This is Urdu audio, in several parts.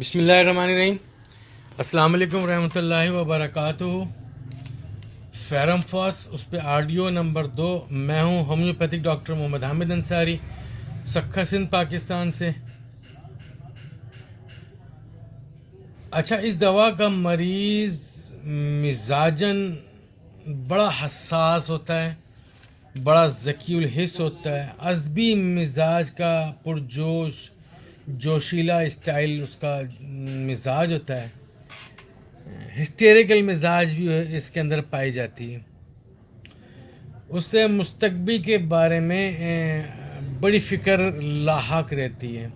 بسم اللہ الرحمن الرحیم. السلام علیکم ورحمۃ اللہ وبرکاتہ. فیرم فاس اس پہ آڈیو نمبر 2. میں ہوں ہومیوپیتھک ڈاکٹر محمد حامد انصاری، سکھر سندھ، پاکستان سے. اچھا، اس دوا کا مریض مزاجاً بڑا حساس ہوتا ہے، بڑا ذکی الحس ہوتا ہے، عصبی مزاج کا، پرجوش جوشیلا اسٹائل اس کا مزاج ہوتا ہے. ہسٹیریکل مزاج بھی اس کے اندر پائی جاتی ہے. اس سے مستقبل کے بارے میں بڑی فکر لاحق رہتی ہے.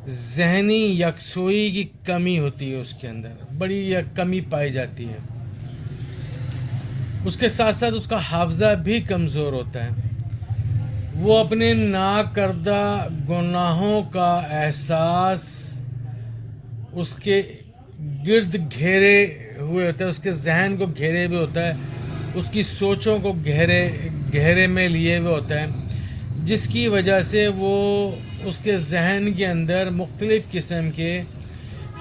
ذہنی یکسوئی کی کمی ہوتی ہے، اس کے اندر بڑی کمی پائی جاتی ہے. اس کے ساتھ ساتھ اس کا حافظہ بھی کمزور ہوتا ہے. وہ اپنے ناکردہ گناہوں کا احساس اس کے گرد گھیرے ہوئے ہوتا ہے، اس کے ذہن کو گھیرے ہوئے ہوتا ہے، اس کی سوچوں کو گہرے میں لیے ہوئے ہوتا ہے، جس کی وجہ سے وہ اس کے ذہن کے اندر مختلف قسم کے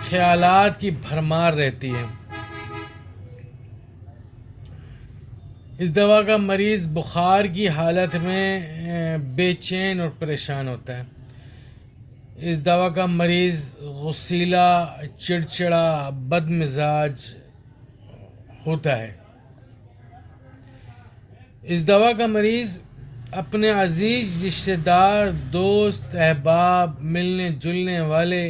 خیالات کی بھرمار رہتی ہے. اس دوا کا مریض بخار کی حالت میں بے چین اور پریشان ہوتا ہے. اس دوا کا مریض غصیلا، چڑچڑا، بد مزاج ہوتا ہے. اس دوا کا مریض اپنے عزیز رشتہ دار، دوست، احباب، ملنے جلنے والے،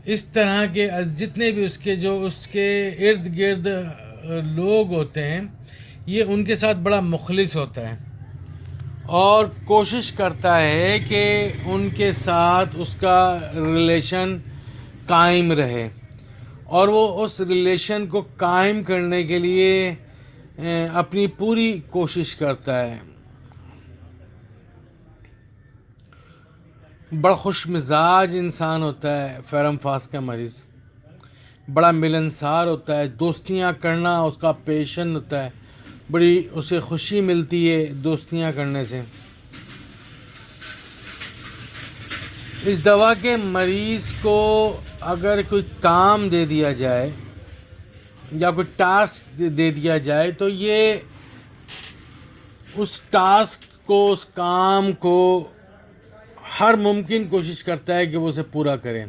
اس طرح کے جتنے بھی اس کے ارد گرد لوگ ہوتے ہیں، یہ ان کے ساتھ بڑا مخلص ہوتا ہے اور کوشش کرتا ہے کہ ان کے ساتھ اس کا ریلیشن قائم رہے، اور وہ اس ریلیشن کو قائم کرنے کے لیے اپنی پوری کوشش کرتا ہے. بڑا خوش مزاج انسان ہوتا ہے فیرم فاس کا مریض. بڑا ملنسار ہوتا ہے، دوستیاں کرنا اس کا پیشن ہوتا ہے، بڑی اسے خوشی ملتی ہے دوستیاں کرنے سے. اس دوا کے مریض کو اگر کوئی کام دے دیا جائے یا کوئی ٹاسک دے دیا جائے تو یہ اس ٹاسک کو، اس کام کو ہر ممکن کوشش کرتا ہے کہ وہ اسے پورا کریں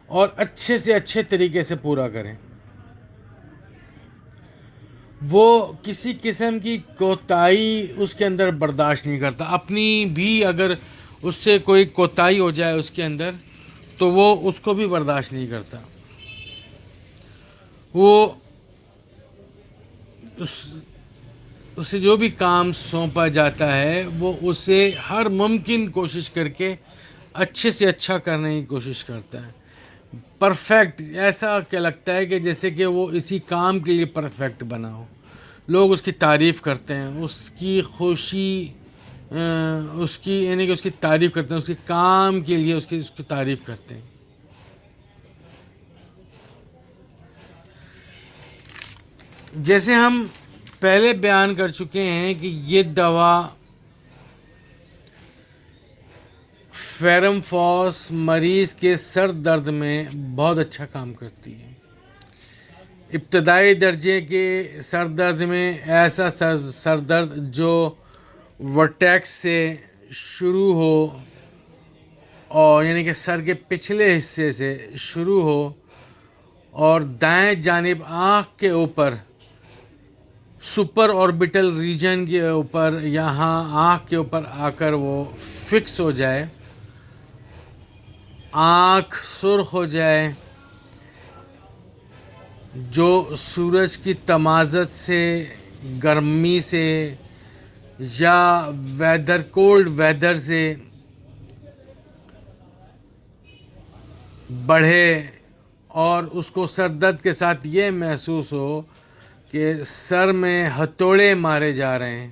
اور اچھے سے اچھے طریقے سے پورا کریں. وہ کسی قسم کی کوتاہی اس کے اندر برداشت نہیں کرتا. اپنی بھی اگر اس سے کوئی کوتاہی ہو جائے اس کے اندر تو وہ اس کو بھی برداشت نہیں کرتا. وہ اسے جو بھی کام سونپا جاتا ہے وہ اسے ہر ممکن کوشش کر کے اچھے سے اچھا کرنے کی کوشش کرتا ہے. پرفیکٹ، ایسا کہ لگتا ہے کہ جیسے کہ وہ اسی کام کے لیے پرفیکٹ بنا ہو. لوگ اس کی تعریف کرتے ہیں، اس کی خوشی، اس کی یعنی کہ اس کی تعریف کرتے ہیں، اس کے کام کے لیے اس کی تعریف کرتے ہیں. جیسے ہم پہلے بیان کر چکے ہیں کہ یہ دوا فیرم فاس مریض کے سر درد میں بہت اچھا کام کرتی ہے. ابتدائی درجے کے سر درد میں ایسا سر درد جو ورٹیکس سے شروع ہو، اور یعنی کہ سر کے پچھلے حصے سے شروع ہو اور دائیں جانب آنکھ کے اوپر، سپر آربیٹل ریجن کے اوپر، یہاں آنکھ کے اوپر آ کر وہ فکس ہو جائے، آنکھ سرخ ہو جائے، جو سورج کی تمازت سے، گرمی سے یا کولڈ ویدر سے بڑھے، اور اس کو سر درد کے ساتھ یہ محسوس ہو کہ سر میں ہتھوڑے مارے جا رہے ہیں،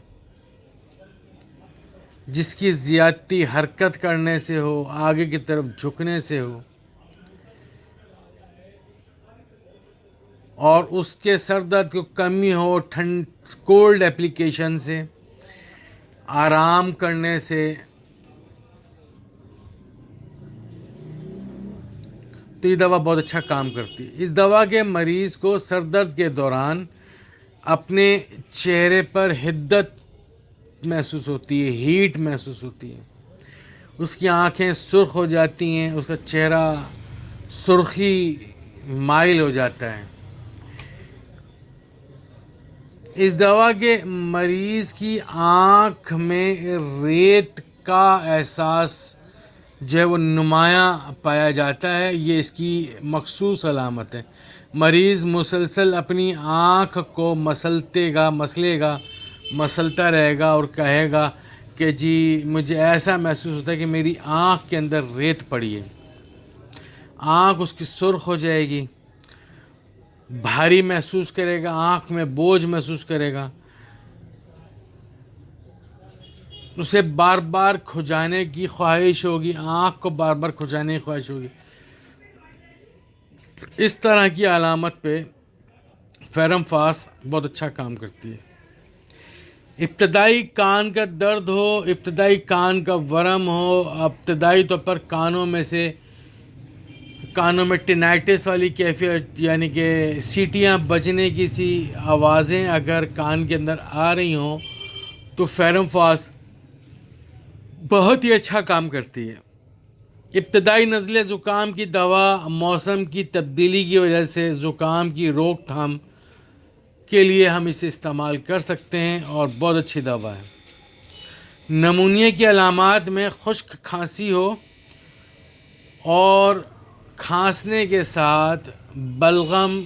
جس کی زیادتی حرکت کرنے سے ہو، آگے کی طرف جھکنے سے ہو، اور اس کے سر درد کو کمی ہو کولڈ اپلیکیشن سے، آرام کرنے سے، تو یہ دوا بہت اچھا کام کرتی ہے. اس دوا کے مریض کو سر درد کے دوران اپنے چہرے پر حدت محسوس ہوتی ہے، ہیٹ محسوس ہوتی ہے، اس کی آنکھیں سرخ ہو جاتی ہیں، اس کا چہرہ سرخی مائل ہو جاتا ہے. اس دوا کے مریض کی آنکھ میں ریت کا احساس جو ہے وہ نمایاں پایا جاتا ہے. یہ اس کی مخصوص علامت ہے. مریض مسلسل اپنی آنکھ کو مسلتا رہے گا اور کہے گا کہ جی مجھے ایسا محسوس ہوتا ہے کہ میری آنکھ کے اندر ریت پڑی ہے. آنکھ اس کی سرخ ہو جائے گی، بھاری محسوس کرے گا، آنکھ میں بوجھ محسوس کرے گا، اسے بار بار کھجانے کی خواہش ہوگی، آنکھ کو بار بار کھجانے کی خواہش ہوگی. اس طرح کی علامت پہ فیرم فاس بہت اچھا کام کرتی ہے. ابتدائی کان کا درد ہو، ابتدائی کان کا ورم ہو، ابتدائی طور پر کانوں میں ٹینائٹس والی کیفیت یعنی کہ سیٹیاں بجنے کی سی آوازیں اگر کان کے اندر آ رہی ہوں تو فیرم فاس بہت ہی اچھا کام کرتی ہے. ابتدائی نزلے زکام کی دوا موسم کی تبدیلی کی وجہ سے زکام کی روک تھام کے لیے ہم اسے استعمال کر سکتے ہیں اور بہت اچھی دوا ہے. نمونیا کی علامات میں خشک کھانسی ہو اور کھانسنے کے ساتھ بلغم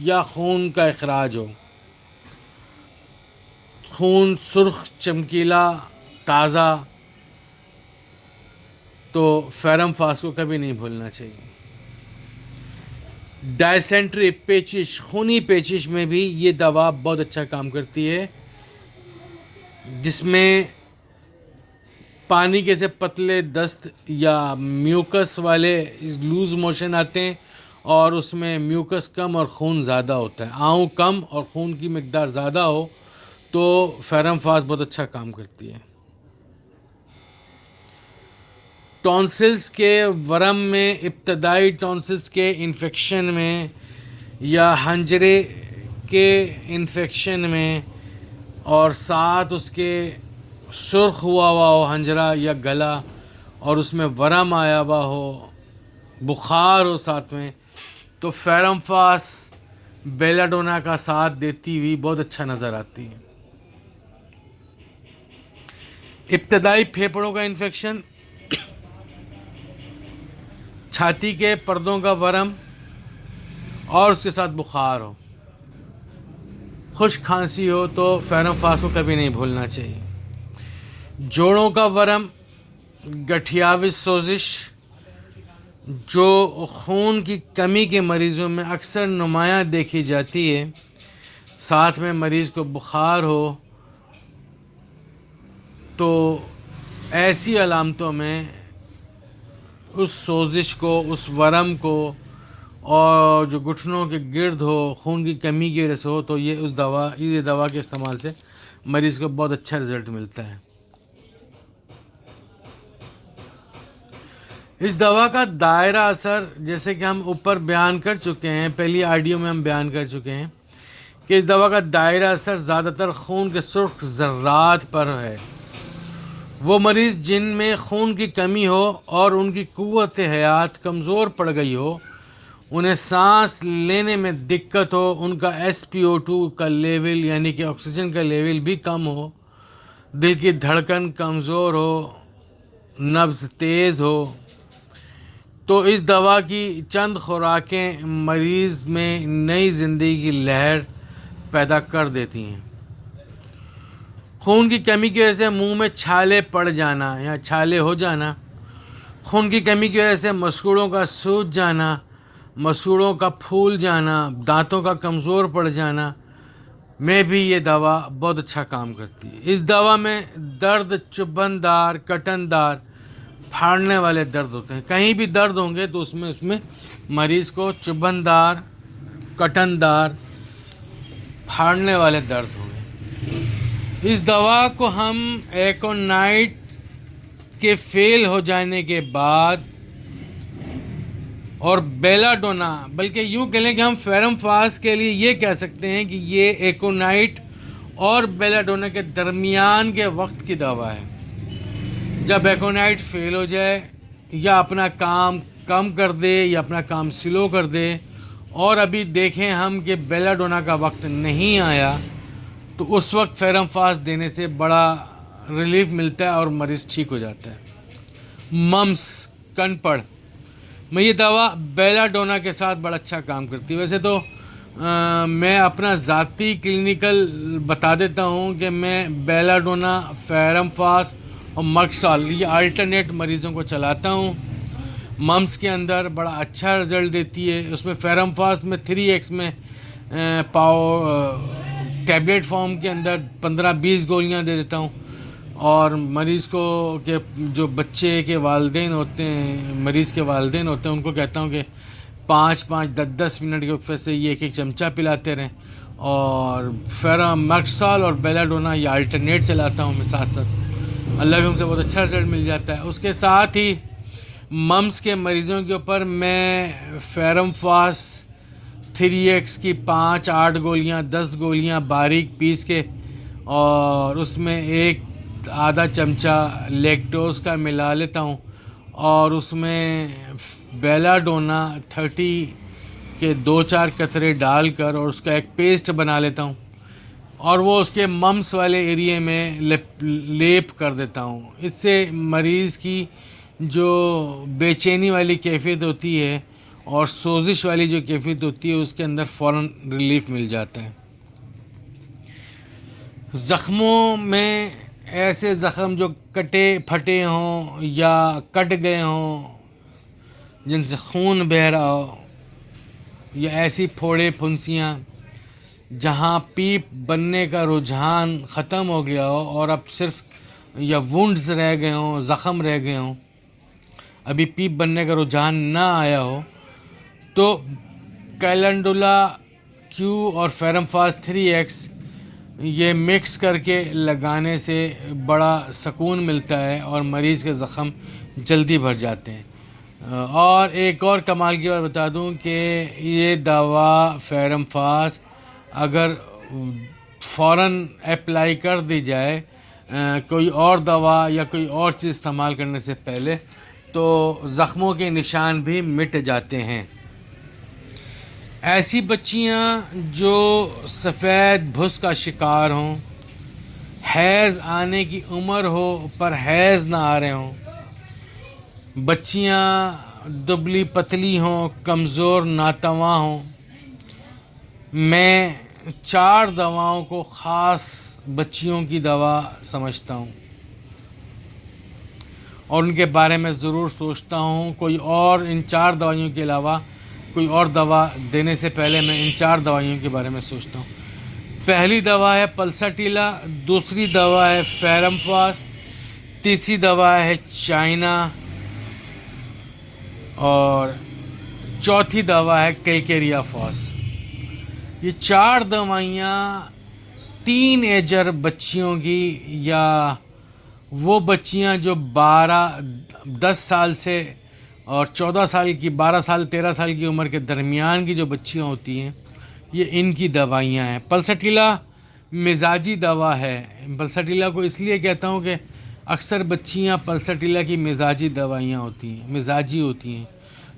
یا خون کا اخراج ہو، خون سرخ چمکیلا تازہ، تو فیرم فاس کو کبھی نہیں بھولنا چاہیے. ڈائسینٹری پیچش، خونی پیچش میں بھی یہ دوا بہت اچھا کام کرتی ہے، جس میں پانی کے سے پتلے دست یا میوکس والے لوز موشن آتے ہیں اور اس میں میوکس کم اور خون زیادہ ہوتا ہے، آؤں کم اور خون کی مقدار زیادہ ہو تو فیرم فاس بہت اچھا کام کرتی ہے. ٹونسلز کے ورم میں، ابتدائی ٹونسلز کے انفیکشن میں یا حنجرے کے انفیکشن میں اور ساتھ اس کے سرخ ہوا ہو حنجرہ یا گلا اور اس میں ورم آیا ہوا ہو، بخار ہو ساتھ میں، تو فیرم فاس بیلا ڈونا کا ساتھ دیتی ہوئی بہت اچھا نظر آتی ہے. ابتدائی پھیپھڑوں کا انفیکشن، چھاتی کے پردوں کا ورم اور اس کے ساتھ بخار ہو، خشک کھانسی ہو تو فیرم فاس کو کبھی نہیں بھولنا چاہیے. جوڑوں کا ورم، گٹھیاوی سوزش جو خون کی کمی کے مریضوں میں اکثر نمایاں دیکھی جاتی ہے، ساتھ میں مریض کو بخار ہو، تو ایسی علامتوں میں اس سوزش کو، اس ورم کو اور جو گھٹنوں کے گرد ہو خون کی کمی کی وجہ سے ہو تو یہ دوا کے استعمال سے مریض کو بہت اچھا رزلٹ ملتا ہے. اس دوا کا دائرہ اثر جیسے کہ ہم اوپر بیان کر چکے ہیں، پہلی آڈیو میں ہم بیان کر چکے ہیں کہ اس دوا کا دائرہ اثر زیادہ تر خون کے سرخ ذرات پر ہے. وہ مریض جن میں خون کی کمی ہو اور ان کی قوت حیات کمزور پڑ گئی ہو، انہیں سانس لینے میں دقت ہو، ان کا SpO2 کا لیول یعنی کہ آکسیجن کا لیول بھی کم ہو، دل کی دھڑکن کمزور ہو، نبض تیز ہو، تو اس دوا کی چند خوراکیں مریض میں نئی زندگی کی لہر پیدا کر دیتی ہیں. خون کی کمی کی وجہ سے منہ میں چھالے پڑ جانا یا چھالے ہو جانا، خون کی کمی کی وجہ سے مسوڑوں کا سوج جانا، مسوڑوں کا پھول جانا، دانتوں کا کمزور پڑ جانا میں بھی یہ دوا بہت اچھا کام کرتی ہے. اس دوا میں درد چبھن دار، کٹن دار، پھاڑنے والے درد ہوتے ہیں. کہیں بھی درد ہوں گے تو اس میں مریض کو چبھن دار، کٹن دار، پھاڑنے والے درد ہوں گے. اس دوا کو ہم ایکونائٹ کے فیل ہو جانے کے بعد اور بیلا ڈونا، بلکہ یوں کہہ لیں کہ ہم فیرم فاس کے لیے یہ کہہ سکتے ہیں کہ یہ ایکونائٹ اور بیلا ڈونا کے درمیان کے وقت کی دوا ہے. جب ایکونائٹ فیل ہو جائے یا اپنا کام کم کر دے یا اپنا کام سلو کر دے، اور ابھی دیکھیں ہم کہ بیلا ڈونا کا وقت نہیں آیا، تو اس وقت فیرم فاس دینے سے بڑا ریلیف ملتا ہے اور مریض ٹھیک ہو جاتا ہے. ممس، کن پڑ میں یہ دوا بیلا ڈونا کے ساتھ بڑا اچھا کام کرتی ہے. ویسے تو میں اپنا ذاتی کلینیکل بتا دیتا ہوں کہ میں بیلا ڈونا، فیرم فاس اور مرکسال یہ الٹرنیٹ مریضوں کو چلاتا ہوں. ممس کے اندر بڑا اچھا رزلٹ دیتی ہے. اس میں فیرم فاس میں 3x میں ٹیبلیٹ فارم کے اندر 15-20 گولیاں دے دیتا ہوں، اور مریض کو کہ جو بچے کے والدین ہوتے ہیں، مریض کے والدین ہوتے ہیں، ان کو کہتا ہوں کہ 5-5 10-10 منٹ کے وقفے سے یہ 1-1 چمچہ پلاتے رہیں. اور مرکسال اور بیلا ڈونا یہ الٹرنیٹ چلاتا ہوں میں ساتھ ساتھ. اللہ کے حکم سے بہت اچھا رزلٹ مل جاتا ہے. اس کے ساتھ ہی ممس کے مریضوں کے اوپر میں فیرم فاس 3x کی 5-8 گولیاں 10 گولیاں باریک پیس کے، اور اس میں ایک آدھا چمچہ لیکٹوز کا ملا لیتا ہوں، اور اس میں بیلا ڈونا 30 کے 2-4 قطرے ڈال کر اور اس کا ایک پیسٹ بنا لیتا ہوں، اور وہ اس کے ممس والے ایریے میں لیپ کر دیتا ہوں. اس سے مریض کی جو بے چینی والی کیفیت ہوتی ہے اور سوزش والی جو کیفیت ہوتی ہے اس کے اندر فوراً ریلیف مل جاتا ہے. زخموں میں ایسے زخم جو کٹے پھٹے ہوں یا کٹ گئے ہوں، جن سے خون بہہ رہا ہو، یا ایسی پھوڑے پھنسیاں جہاں پیپ بننے کا رجحان ختم ہو گیا ہو اور اب صرف یا وونڈز رہ گئے ہوں، زخم رہ گئے ہوں، ابھی پیپ بننے کا رجحان نہ آیا ہو، تو کیلنڈولا کیو اور فیرم فاس 3x یہ مکس کر کے لگانے سے بڑا سکون ملتا ہے اور مریض کے زخم جلدی بھر جاتے ہیں. اور ایک اور کمال کی بات بتا دوں کہ یہ دوا فیرم فاس اگر فوراً اپلائی کر دی جائے کوئی اور دوا یا کوئی اور چیز استعمال کرنے سے پہلے، تو زخموں کے نشان بھی مٹ جاتے ہیں. ایسی بچیاں جو سفید بھس کا شکار ہوں، حیض آنے کی عمر ہو پر حیض نہ آ رہے ہوں، بچیاں دبلی پتلی ہوں، کمزور ناتواں ہوں، میں 4 دواؤں کو خاص بچیوں کی دوا سمجھتا ہوں اور ان کے بارے میں ضرور سوچتا ہوں. کوئی اور ان 4 دوائیوں کے علاوہ کوئی اور دوا دینے سے پہلے میں ان 4 دوائیوں کے بارے میں سوچتا ہوں. پہلی دوا ہے پلساٹیلا، دوسری دوا ہے فیرم فاس، تیسری دوا ہے چائنا، اور چوتھی دوا ہے کیلکیریا فاس. یہ 4 دوائیاں ٹین ایجر بچیوں کی، یا وہ بچیاں جو 10 سال سے اور 14 سال کی، 12 سال 13 سال کی عمر کے درمیان کی جو بچیاں ہوتی ہیں، یہ ان کی دوائیاں ہیں. پلساٹیلا مزاجی دوا ہے. پلساٹیلا کو اس لیے کہتا ہوں کہ اکثر بچیاں پلساٹیلا کی مزاجی دوائیاں ہوتی ہیں، مزاجی ہوتی ہیں.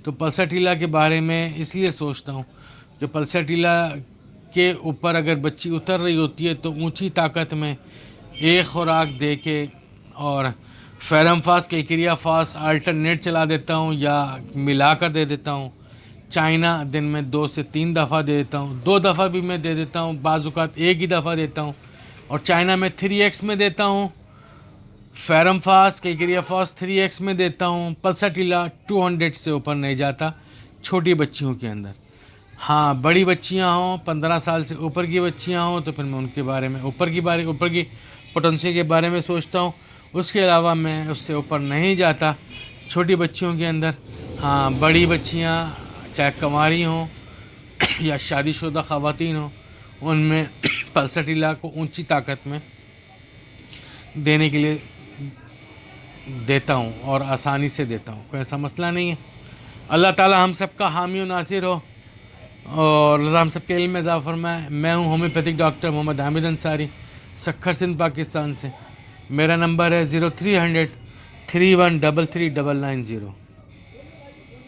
تو پلساٹیلا کے بارے میں اس لیے سوچتا ہوں کہ پلساٹیلا کے اوپر اگر بچی اتر رہی ہوتی ہے تو اونچی طاقت میں ایک خوراک دے کے، اور فیرم فاس کیلکیریا فاس الٹرنیٹ چلا دیتا ہوں یا ملا کر دے دیتا ہوں. چائنا دن میں 2 سے 3 دفعہ دے دیتا ہوں، 2 دفعہ بھی میں دے دیتا ہوں، بعض اوقات ایک ہی دفعہ دیتا ہوں. اور چائنا میں 3x میں دیتا ہوں، فیرم فاس کیلکیریا فاس 3x میں دیتا ہوں. پلساٹیلا 200 سے اوپر نہیں جاتا چھوٹی بچیوں کے اندر. ہاں بڑی بچیاں ہوں، 15 سال سے اوپر کی بچیاں ہوں، تو پھر میں ان کے بارے میں اوپر کی پوٹنسی کے بارے میں سوچتا ہوں. اس کے علاوہ میں اس سے اوپر نہیں جاتا چھوٹی بچیوں کے اندر. ہاں بڑی بچیاں چاہے کنواری ہوں یا شادی شدہ خواتین ہوں، ان میں پلساٹیلا کو اونچی طاقت میں دینے کے لیے دیتا ہوں اور آسانی سے دیتا ہوں، کوئی ایسا مسئلہ نہیں ہے. اللہ تعالی ہم سب کا حامی و ناصر ہو اور اللہ ہم سب کے علم میں اضافہ فرمائے. میں ہوں ہومیوپیتھک ڈاکٹر محمد حامد انصاری, سکھر سندھ, پاکستان سے. میرا نمبر ہے 0300 3133 990.